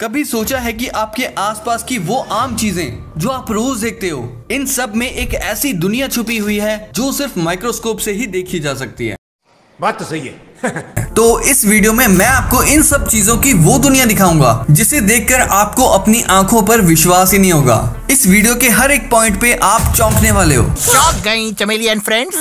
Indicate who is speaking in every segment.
Speaker 1: कभी सोचा है कि आपके आसपास की वो आम चीजें जो आप रोज देखते हो, इन सब में एक ऐसी दुनिया छुपी हुई है जो सिर्फ माइक्रोस्कोप से ही देखी जा सकती है।
Speaker 2: बात तो सही है।
Speaker 1: तो इस वीडियो में मैं आपको इन सब चीजों की वो दुनिया दिखाऊंगा जिसे देखकर आपको अपनी आंखों पर विश्वास ही नहीं होगा। इस वीडियो के हर एक पॉइंट पे आप चौंकने वाले हो,
Speaker 3: चौंक गई चमेली एंड फ्रेंड्स,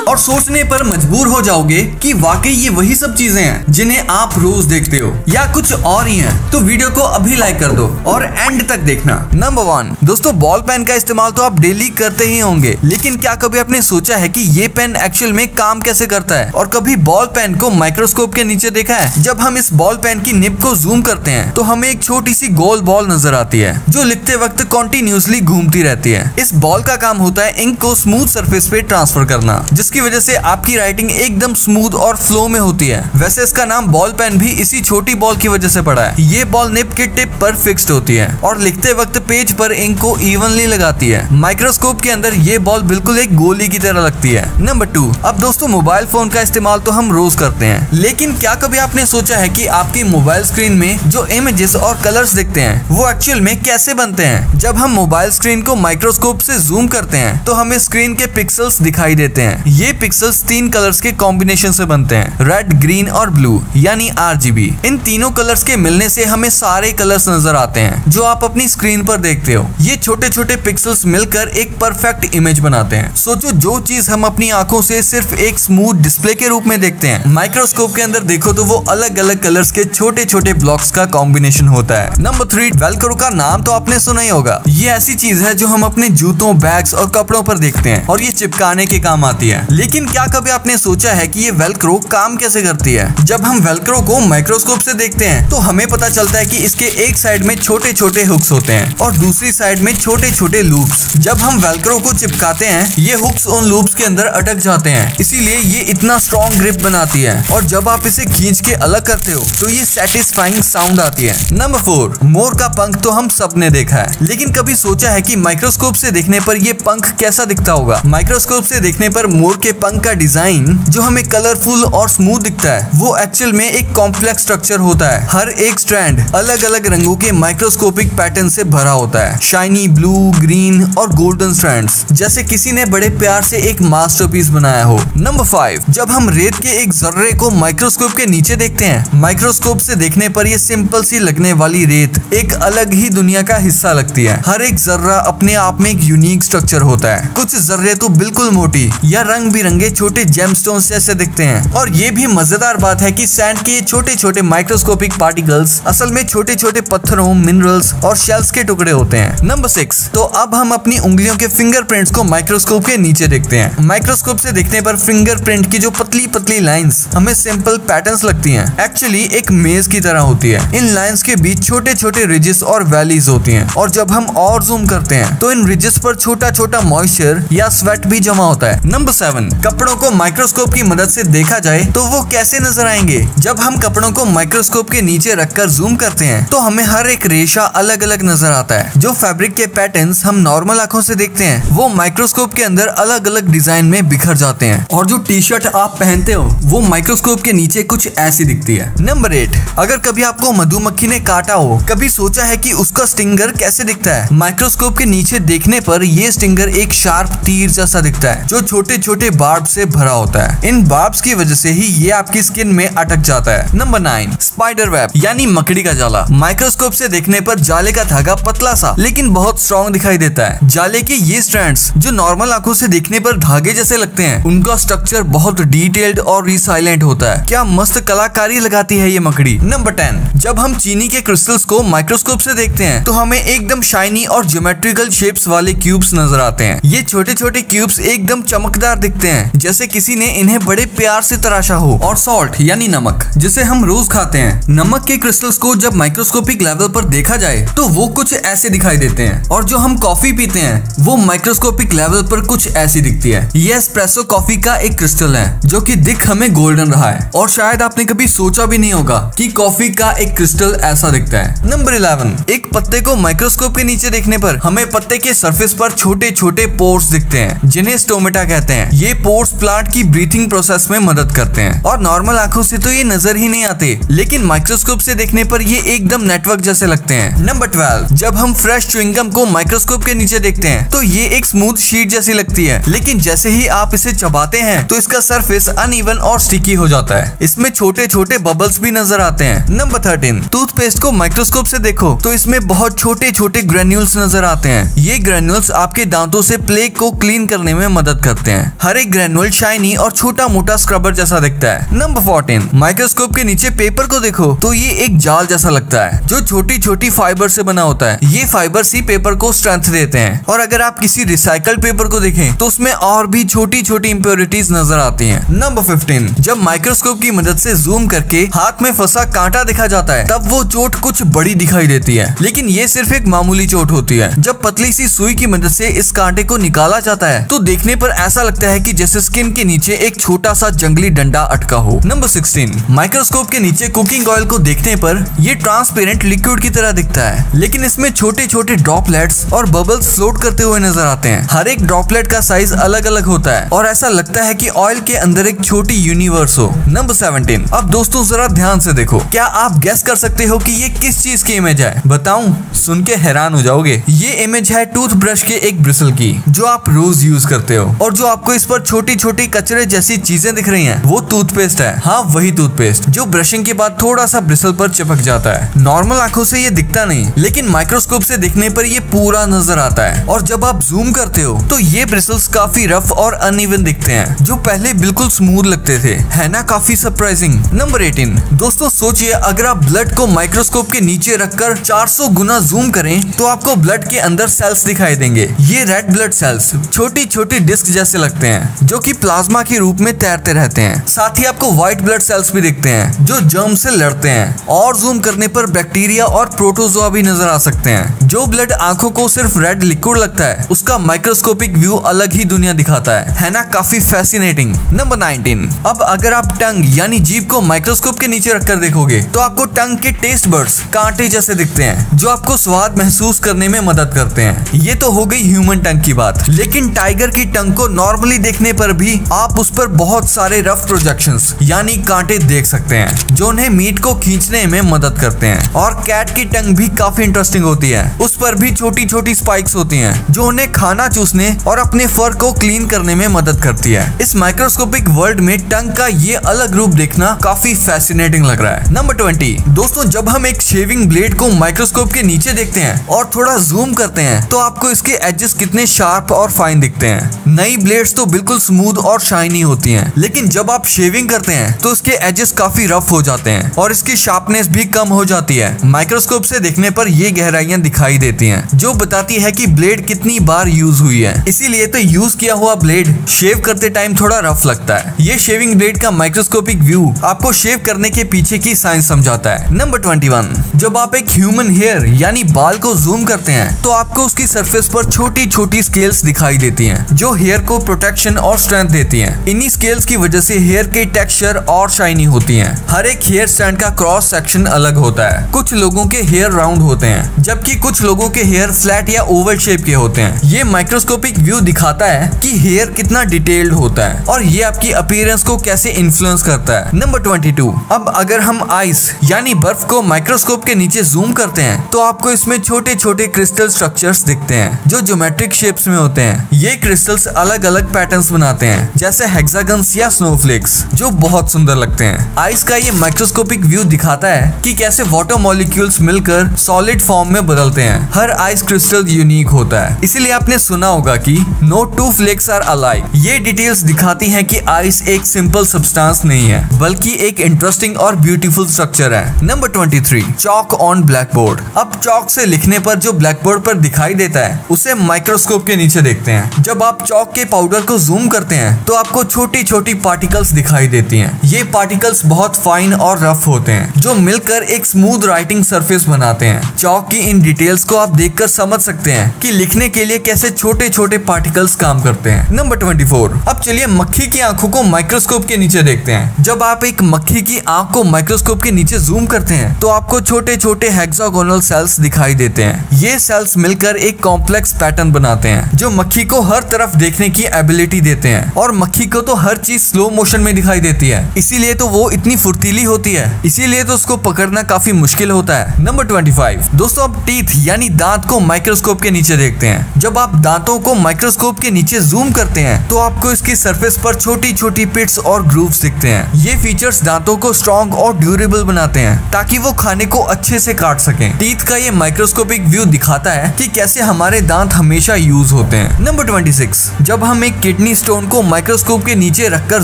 Speaker 1: और सोचने पर मजबूर हो जाओगे कि वाकई ये वही सब चीजें हैं जिन्हें आप रोज देखते हो या कुछ और ही हैं। तो वीडियो को अभी लाइक कर दो और एंड तक देखना। नंबर 1 दोस्तों, बॉल पेन का इस्तेमाल तो आप डेली करते ही होंगे, लेकिन क्या कभी आपने सोचा है कि ये पेन एक्चुअल में काम कैसे करता है? और कभी बॉल पेन को माइक्रोस्कोप के नीचे देखा है? जब हम इस बॉल पेन की निब को जूम करते हैं तो हमें एक छोटी सी गोल बॉल नजर आती है जो लिखते वक्त कॉन्टिन्यूसली घूमती रहती है। इस बॉल का काम होता है इंक को स्मूथ सरफेस पे ट्रांसफर करना, जिसकी वजह से आपकी राइटिंग एकदम स्मूथ और फ्लो में होती है। वैसे इसका नाम बॉल पेन भी इसी छोटी बॉल की वजह से पड़ा है। ये बॉल निब के टिप पर फिक्स्ड होती है और लिखते वक्त पेज पर इंक को इवनली लगाती है। माइक्रोस्कोप के अंदर ये बॉल बिल्कुल एक गोली की तरह लगती है। नंबर 2, अब दोस्तों मोबाइल फोन का इस्तेमाल तो हम रोज करते हैं, लेकिन क्या कभी आपने सोचा है कि आपकी मोबाइल स्क्रीन में जो इमेजेस और कलर्स दिखते हैं वो एक्चुअल में कैसे बनते हैं? जब हम मोबाइल स्क्रीन को माइक्रोस्कोप से जूम करते हैं तो हमें स्क्रीन के पिक्सल्स दिखाई देते हैं। ये पिक्सल्स 3 कलर्स के कॉम्बिनेशन से बनते हैं, रेड, ग्रीन और ब्लू, यानी RGB। इन तीनों कलर्स के मिलने से हमें सारे कलर्स नजर आते हैं जो आप अपनी स्क्रीन पर देखते हो। ये छोटे छोटे पिक्सल्स मिलकर एक परफेक्ट इमेज बनाते हैं। सोचो, जो चीज हम अपनी आंखों से सिर्फ एक स्मूथ डिस्प्ले के रूप में देखते हैं, माइक्रोस्कोप के अंदर देखो तो वो अलग अलग कलर्स के छोटे छोटे ब्लॉक्स का कॉम्बिनेशन होता है। नंबर 3, वेलक्रो का नाम तो आपने सुना ही होगा। ये ऐसी चीज है जो हम अपने जूतों, बैग्स और कपड़ों पर देखते हैं और ये चिपकाने के काम आती है। लेकिन क्या कभी आपने सोचा है कि ये वेलक्रो काम कैसे करती है? जब हम वेलक्रो को माइक्रोस्कोप से देखते हैं तो हमें पता चलता है कि इसके एक साइड में छोटे छोटे हुक्स होते हैं और दूसरी साइड में छोटे छोटे लूप्स। जब हम वेलक्रो को चिपकाते हैं ये हुक्स उन लूप्स के अंदर अटक जाते हैं, इसीलिए ये इतना स्ट्रॉन्ग ग्रिप बनाती है और जब आप इसे खींच के अलग करते हो तो ये सेटिस्फाइंग साउंड आती है। नंबर 4, मोर का पंख तो हम सब ने देखा है, लेकिन कभी सोचा है कि माइक्रोस्कोप से देखने पर ये पंख कैसा दिखता होगा? माइक्रोस्कोप से देखने पर मोर के पंख का डिजाइन जो हमें कलरफुल और स्मूथ दिखता है वो एक्चुअल में एक कॉम्प्लेक्स स्ट्रक्चर होता है। हर एक स्ट्रैंड अलग अलग रंगों के माइक्रोस्कोपिक पैटर्न से भरा होता है, शाइनी ब्लू, ग्रीन और गोल्डन स्ट्रैंड्स, जैसे किसी ने बड़े प्यार से एक मास्टरपीस बनाया हो। नंबर 5, जब हम रेत के एक जर्रे को माइक्रोस्कोप के नीचे देखते हैं, माइक्रोस्कोप से देखने पर ये सिंपल सी लगने वाली रेत एक अलग ही दुनिया का हिस्सा लगती है। हर एक जर्रा अपने आप में एक यूनिक स्ट्रक्चर होता है। कुछ जर्रे तो बिल्कुल मोटी या रंग बिरंगे छोटे जेमस्टोन्स जैसे दिखते हैं। और ये भी मजेदार बात है कि सैंड के छोटे छोटे माइक्रोस्कोपिक पार्टिकल्स असल में छोटे छोटे पत्थरों, मिनरल्स और शेल्स के टुकड़े होते हैं। नंबर 6, तो अब हम अपनी उंगलियों के फिंगरप्रिंट्स को माइक्रोस्कोप के नीचे देखते हैं। माइक्रोस्कोप से देखने पर फिंगरप्रिंट की जो पतली पतली लाइंस हमें सिंपल पैटर्न्स लगती हैं, एक्चुअली एक मेज की तरह होती है। इन लाइंस के बीच छोटे छोटे रिजेस और वैलीज होती हैं और जब हम और जूम करते हैं तो इन रिजेस पर छोटा छोटा मॉइस्चर या स्वेट भी जमा होता है। नंबर 7, कपड़ों को माइक्रोस्कोप की मदद से देखा जाए तो वो कैसे नजर आएंगे? जब हम कपड़ों को माइक्रोस्कोप के नीचे रखकर जूम करते हैं तो हमें हर एक रेशा अलग अलग नजर आता है। जो फैब्रिक के पैटर्न्स हम नॉर्मल आंखों से देखते हैं वो माइक्रोस्कोप के अंदर अलग अलग डिजाइन में बिखर जाते हैं और जो टी-शर्ट आप पहनते हो वो माइक्रोस्कोप के नीचे कुछ ऐसी दिखती है। नंबर 8, अगर कभी आपको मधुमक्खी ने काटा हो, कभी सोचा है कि उसका स्टिंगर कैसे दिखता है? माइक्रोस्कोप के नीचे देखने पर ये स्टिंगर एक शार्प तीर जैसा दिखता है जो छोटे छोटे बार्ब से भरा होता है। इन बार्ब्स की वजह से ही ये आपकी स्किन में अटक जाता है। नंबर 9, स्पाइडर वेब यानी मकड़ी का जाला। माइक्रोस्कोप से देखने पर जाले का धागा पतला सा लेकिन बहुत स्ट्रॉन्ग दिखाई देता है। जाले के ये स्ट्रैंड्स जो नॉर्मल आंखों से देखने पर धागे जैसे लगते हैं, उनका स्ट्रक्चर बहुत डिटेल्ड और रिसाइलेंट होता है। क्या मस्त कलाकारी लगाती है ये मकड़ी। नंबर 10, जब हम चीनी के क्रिस्टल्स को माइक्रोस्कोप से देखते हैं तो हमें एकदम शाइनी और ज्योमेट्रिकल शेप्स वाले क्यूब्स नजर आते हैं। ये छोटे छोटे क्यूब्स एकदम चमकदार दिखते हैं, जैसे किसी ने इन्हें बड़े प्यार से तराशा हो। और सॉल्ट यानी नमक, जिसे हम रोज खाते हैं, नमक के क्रिस्टल्स को जब माइक्रोस्कोपिक लेवल पर देखा जाए तो वो कुछ ऐसे दिखाई देते हैं। और जो हम कॉफी पीते हैं वो माइक्रोस्कोपिक लेवल पर कुछ ऐसी दिखती है। ये एस्प्रेसो कॉफी का एक क्रिस्टल है जो कि दिख हमें गोल्डन रहा है और शायद आपने कभी सोचा भी नहीं होगा कि कॉफी का एक क्रिस्टल ऐसा दिखता है। नंबर 11, एक पत्ते को माइक्रोस्कोप के नीचे देखने देखने पर हमें पत्ते के सरफेस पर छोटे छोटे पोर्स दिखते हैं जिन्हें स्टोमेटा कहते हैं। ये पोर्स प्लांट की ब्रीथिंग प्रोसेस में मदद करते हैं और नॉर्मल आंखों से तो ये नजर ही नहीं आते, लेकिन माइक्रोस्कोप से देखने पर ये एकदम नेटवर्क जैसे लगते हैं। नंबर 12, जब हम फ्रेश च्युइंगम को माइक्रोस्कोप के नीचे देखते हैं तो ये एक स्मूथ शीट जैसी लगती है, लेकिन जैसे ही आप इसे चबाते हैं तो इसका सरफेस अनइवन और स्टिकी हो जाता है। इसमें छोटे छोटे बबल्स भी नजर आते हैं। नंबर 13, टूथपेस्ट को माइक्रोस्कोप से देखो तो इसमें बहुत छोटे छोटे ग्रेन्यूल्स नजर आते हैं। ये ग्रेन्यूल्स आपके दांतों से प्लेक को क्लीन करने में मदद करते हैं। हर एक ग्रेन्यूल शाइनी और छोटा मोटा स्क्रबर जैसा दिखता है। नंबर 14, माइक्रोस्कोप के नीचे पेपर को देखो तो ये एक जाल जैसा लगता है जो छोटी छोटी फाइबर से बना होता है। ये फाइबर्स ही पेपर को स्ट्रेंथ देते हैं और अगर आप किसी रिसाइकल्ड पेपर को देखें तो उसमें और भी छोटी छोटी इम्प्योरिटीज नजर आती हैं। नंबर 15, जब माइक्रोस्कोप की मदद से जूम करके हाथ में फंसा कांटा दिखा जाता है तब वो चोट कुछ बड़ी दिखाई देती है, लेकिन ये सिर्फ एक मामूली चोट होती है। जब पतली सी सुई की मदद से इस कांटे को निकाला जाता है तो देखने पर ऐसा लगता है कि जैसे स्किन के नीचे एक छोटा सा जंगली डंडा अटका हो। नंबर 16, माइक्रोस्कोप के नीचे कुकिंग ऑयल को देखने पर ये ट्रांसपेरेंट लिक्विड की तरह दिखता है, लेकिन इसमें छोटे छोटे ड्रॉपलेट्स और बबल्स फ्लोट करते हुए नजर आते हैं। हर एक ड्रॉपलेट का साइज अलग अलग होता है और ऐसा लगता है कि ऑयल के अंदर एक छोटी यूनिवर्स हो। नंबर 17, अब दोस्तों जरा ध्यान से देखो, क्या आप गेस कर सकते हो कि ये किस चीज की इमेज है? बताऊं? सुन के हैरान हो जाओगे। ये इमेज है टूथब्रश के एक ब्रिसल की जो आप रोज यूज करते हो, और जो आपको इस पर छोटी छोटी कचरे जैसी चीजें दिख रही हैं वो टूथपेस्ट है। हाँ, वही टूथपेस्ट जो ब्रशिंग के बाद थोड़ा सा ब्रिसल पर चिपक जाता है। नॉर्मल आंखों से ये दिखता नहीं, लेकिन माइक्रोस्कोप से देखने पर ये पूरा नजर आता है, और जब आप जूम करते हो तो ये ब्रिसल्स काफी रफ और अनइवन दिखते हैं जो पहले बिल्कुल स्मूथ लगते थे। है ना काफी सरप्राइजिंग। नंबर 18, दोस्तों सोचिए अगर आप ब्लड को माइक्रोस्कोप के नीचे रखकर 400 गुना जूम करें तो आपको ब्लड के अंदर सेल्स दिखाई देंगे। ये रेड ब्लड सेल्स छोटी छोटी डिस्क जैसे लगते हैं जो कि प्लाज्मा के रूप में तैरते रहते हैं। साथ ही आपको व्हाइट ब्लड सेल्स भी दिखते हैं जो जर्म से लड़ते हैं, और जूम करने पर बैक्टीरिया और प्रोटोजोआ भी नजर आ सकते हैं। जो ब्लड आंखों को सिर्फ रेड लिक्विड लगता है उसका माइक्रोस्कोपिक व्यू अलग ही दुनिया दिखाता है ना काफी फैसिनेटिंग। नंबर 19, अब अगर आप टंग यानी जीभ को माइक्रोस्कोप के नीचे रखकर देखोगे तो आपको टंग के टेस्ट बर्ड्स कांटे जैसे दिखते हैं जो आपको स्वाद महसूस करने में मदद करते हैं। ये तो हो गई ह्यूमन टंग की बात, लेकिन टाइगर की टंग को नॉर्मली देखने पर भी आप उस पर बहुत सारे रफ प्रोजेक्शंस यानी कांटे देख सकते हैं जो उन्हें मीट को खींचने में मदद करते हैं। और कैट की टंग भी काफी इंटरेस्टिंग होती है, उस पर भी छोटी छोटी स्पाइक्स होती हैं जो उन्हें खाना चूसने और अपने फर को क्लीन करने में मदद करती है। इस माइक्रोस्कोपिक वर्ल्ड में टंग का ये अलग रूप देखना काफी फैसिनेटिंग लग रहा है। नंबर 20, दोस्तों जब हम एक शेविंग ब्लेड को माइक्रोस्कोप के नीचे देखते हैं और थोड़ा जूम करते हैं तो आपको इसके एजेस कितने शार्प और फाइन दिखते हैं। नई ब्लेड्स तो बिल्कुल स्मूथ और शाइनी होती हैं, लेकिन जब आप शेविंग करते हैं तो इसके एजेस काफी रफ हो जाते हैं और इसकी शार्पनेस भी कम हो जाती है। माइक्रोस्कोप से देखने पर ये गहराइयां दिखाई देती हैं जो बताती है कि ब्लेड कितनी बार यूज हुई है। इसीलिए तो यूज किया हुआ ब्लेड शेव करते टाइम थोड़ा रफ लगता है। ये शेविंग ब्लेड का माइक्रोस्कोपिक व्यू आपको शेव करने के पीछे की साइंस समझाता है। नंबर 21, जब आप एक ह्यूमन हेयर यानी बाल को जूम करते हैं तो आपको उसकी सरफेस पर छोटी छोटी स्केल्स दिखाई देती हैं जो हेयर को प्रोटेक्शन और स्ट्रेंथ देती हैं। इन्हीं स्केल्स की वजह से हेयर के टेक्सचर और शाइनी होती हैं। हर एक हेयर स्टैंड का क्रॉस सेक्शन अलग होता है। कुछ लोगों के हेयर राउंड होते हैं जबकि कुछ लोगों के हेयर फ्लैट या ओवल शेप के होते हैं। ये माइक्रोस्कोपिक व्यू दिखाता है कि हेयर कितना डिटेल्ड होता है और ये आपकी अपीयरेंस को कैसे इन्फ्लुएंस करता है। नंबर 22, अब अगर हम आइस यानी बर्फ को माइक्रोस्कोप के नीचे जूम करते हैं तो आपको इसमें छोटे छोटे क्रिस्टल स्ट्रक्चर्स दिखते हैं जो ज्योमेट्रिक शेप्स में होते हैं। ये क्रिस्टल्स अलग अलग पैटर्न्स बनाते हैं जैसे हेक्सागन्स या स्नोफ्लेक्स जो बहुत सुंदर लगते हैं। आइस का ये माइक्रोस्कोपिक व्यू दिखाता है कि कैसे वाटर मॉलिक्यूल्स मिलकर सॉलिड फॉर्म में बदलते हैं। हर आइस क्रिस्टल यूनिक होता है, इसीलिए आपने सुना होगा कि no two flakes are alike. ये डिटेल्स दिखाती हैं कि आइस एक सिंपल सब्सटेंस नहीं है बल्कि एक इंटरेस्टिंग और ब्यूटीफुल स्ट्रक्चर है। Number 23, chalk on blackboard. अब चॉक से लिखने पर जो ब्लैकबोर्ड पर दिखाई देता है उसे माइक्रोस्कोप के नीचे देखते हैं। जब आप चॉक के पाउडर को जूम करते हैं तो आपको छोटी छोटी पार्टिकल्स दिखाई देती हैं। ये पार्टिकल्स बहुत फाइन और रफ होते हैं जो मिलकर एक स्मूथ राइटिंग सरफेस बनाते हैं। चॉक की इन डिटेल्स को आप देखकर समझ सकते हैं कि लिखने के लिए कैसे छोटे छोटे पार्टिकल्स काम करते हैं। नंबर 24, अब चलिए मक्खी की आंखों को माइक्रोस्कोप के नीचे देखते हैं। जब आप एक मक्खी की आंख को माइक्रोस्कोप के नीचे जूम करते हैं तो आपको छोटे छोटे हेक्सागोनल सेल्स दिखाई देते हैं। ये ये सेल्स मिलकर एक कॉम्प्लेक्स पैटर्न बनाते हैं जो मक्खी को हर तरफ देखने की एबिलिटी देते हैं, और मक्खी को तो हर चीज स्लो मोशन में दिखाई देती है, इसीलिए तो वो इतनी फुर्तीली होती है, इसीलिए तो उसको पकड़ना काफी मुश्किल होता है। नंबर 25 दोस्तों, अब टीथ यानी दांत को माइक्रोस्कोप के नीचे देखते हैं। जब आप दांतों को माइक्रोस्कोप के नीचे जूम करते हैं तो आपको इसकी सरफेस पर छोटी छोटी पिट्स और ग्रूव्स दिखते हैं। ये फीचर्स दांतों को स्ट्रॉन्ग और ड्यूरेबल बनाते हैं ताकि वो खाने को अच्छे से काट सकें। टीथ का ये माइक्रोस्कोपिक व्यू दिखाता है कि कैसे हमारे दांत हमेशा यूज होते हैं। नंबर 26 जब हम एक किडनी स्टोन को माइक्रोस्कोप के नीचे रखकर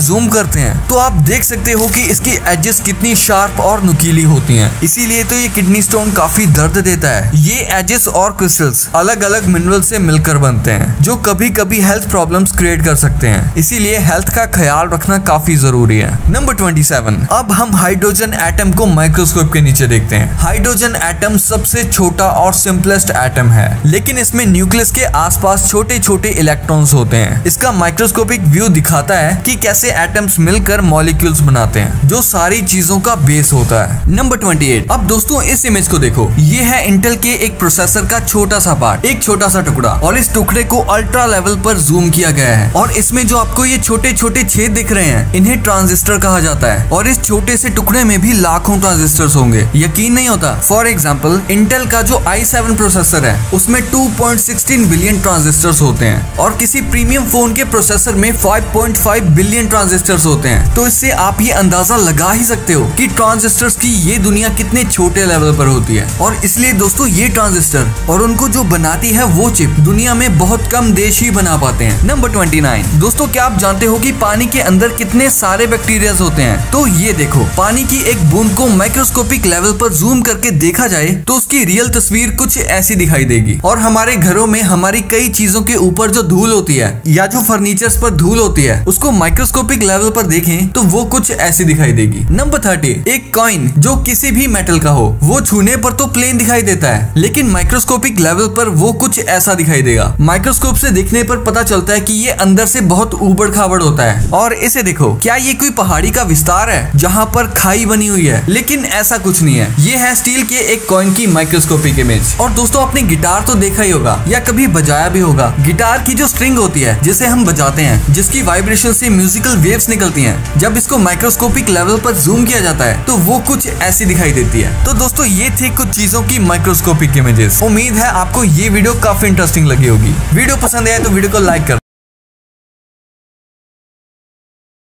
Speaker 1: जूम करते हैं तो आप देख सकते हो कि इसकी एजेस कितनी शार्प और नुकीली होती हैं, इसीलिए तो ये किडनी स्टोन काफी दर्द देता है। ये एजेस और क्रिस्टल्स अलग अलग मिनरल से मिलकर बनते हैं जो कभी कभी हेल्थ प्रॉब्लम्स क्रिएट कर सकते हैं, इसीलिए हेल्थ का ख्याल रखना काफी जरूरी है। नंबर 27 अब हम हाइड्रोजन एटम को माइक्रोस्कोप के नीचे देखते हैं। हाइड्रोजन एटम सबसे छोटा और सिंपलेस्ट एटम है, लेकिन इसमें न्यूक्लियस के आसपास छोटे छोटे इलेक्ट्रॉन्स होते हैं। इसका माइक्रोस्कोपिक व्यू दिखाता है कि कैसे एटम्स मिलकर मॉलिक्यूल्स बनाते हैं जो सारी चीजों का बेस होता है। नंबर 28 अब दोस्तों इस इमेज को देखो, ये है इंटेल के एक प्रोसेसर का छोटा सा पार्ट, एक छोटा सा टुकड़ा, और इस टुकड़े को अल्ट्रा लेवल पर जूम किया गया है, और इसमें जो आपको ये छोटे छोटे छेद दिख रहे हैं इन्हें ट्रांजिस्टर कहा जाता है, और इस छोटे से टुकड़े में भी लाखों ट्रांजिस्टर्स होंगे, यकीन नहीं होता। फॉर एग्जाम्पल इंटेल का जो i7 प्रोसेसर है उसमें 2.16 बिलियन ट्रांजिस्टर्स होते हैं, और किसी प्रीमियम फोन के प्रोसेसर में 5.5 बिलियन ट्रांजिस्टर्स होते हैं। तो इससे आप ये अंदाजा लगा ही सकते हो कि ट्रांजिस्टर्स की ये दुनिया कितने छोटे लेवल पर होती है, और इसलिए दोस्तों ये ट्रांजिस्टर और उनको जो बनाती है वो चिप दुनिया में बहुत कम देश ही बना पाते हैं। नंबर 29 दोस्तों, क्या आप जानते हो कि पानी के अंदर कितने सारे बैक्टीरिया होते हैं? तो ये देखो, पानी की एक बूंद को माइक्रोस्कोपिक लेवल पर जूम करके देखा जाए तो उसकी रियल तस्वीर कुछ ऐसी दिखाई देगी, और हमारे घरों में हमारी कई चीजों के ऊपर जो धूल होती है या जो फर्नीचर्स पर धूल होती है उसको माइक्रोस्कोपिक लेवल पर देखें तो वो कुछ ऐसी दिखाई देगी। नंबर 30 एक कॉइन जो किसी भी मेटल का हो वो छूने पर तो प्लेन दिखाई देता है, लेकिन माइक्रोस्कोपिक लेवल पर वो कुछ ऐसा दिखाई देगा। माइक्रोस्कोप से देखने पर पता चलता है कि ये अंदर से बहुत ऊबड़ खाबड़ होता है। और इसे देखो, क्या ये कोई पहाड़ी का विस्तार है जहाँ पर खाई बनी हुई है? लेकिन ऐसा कुछ नहीं है, ये है स्टील के एक कॉइन की माइक्रोस्कोपिक इमेज। और दोस्तों आपने गिटार तो देखा ही होगा या कभी बजाया भी होगा। गिटार की जो स्ट्रिंग होती है जिसे हम बजाते हैं, जिसकी वाइब्रेशन से म्यूजिकल वेव्स निकलती हैं, जब इसको माइक्रोस्कोपिक लेवल पर जूम किया जाता है तो वो कुछ ऐसी दिखाई देती है। तो दोस्तों ये थी कुछ चीजों की माइक्रोस्कोपिक इमेजेस। उम्मीद है आपको ये वीडियो काफी इंटरेस्टिंग लगी होगी। वीडियो पसंद आया तो वीडियो को लाइक कर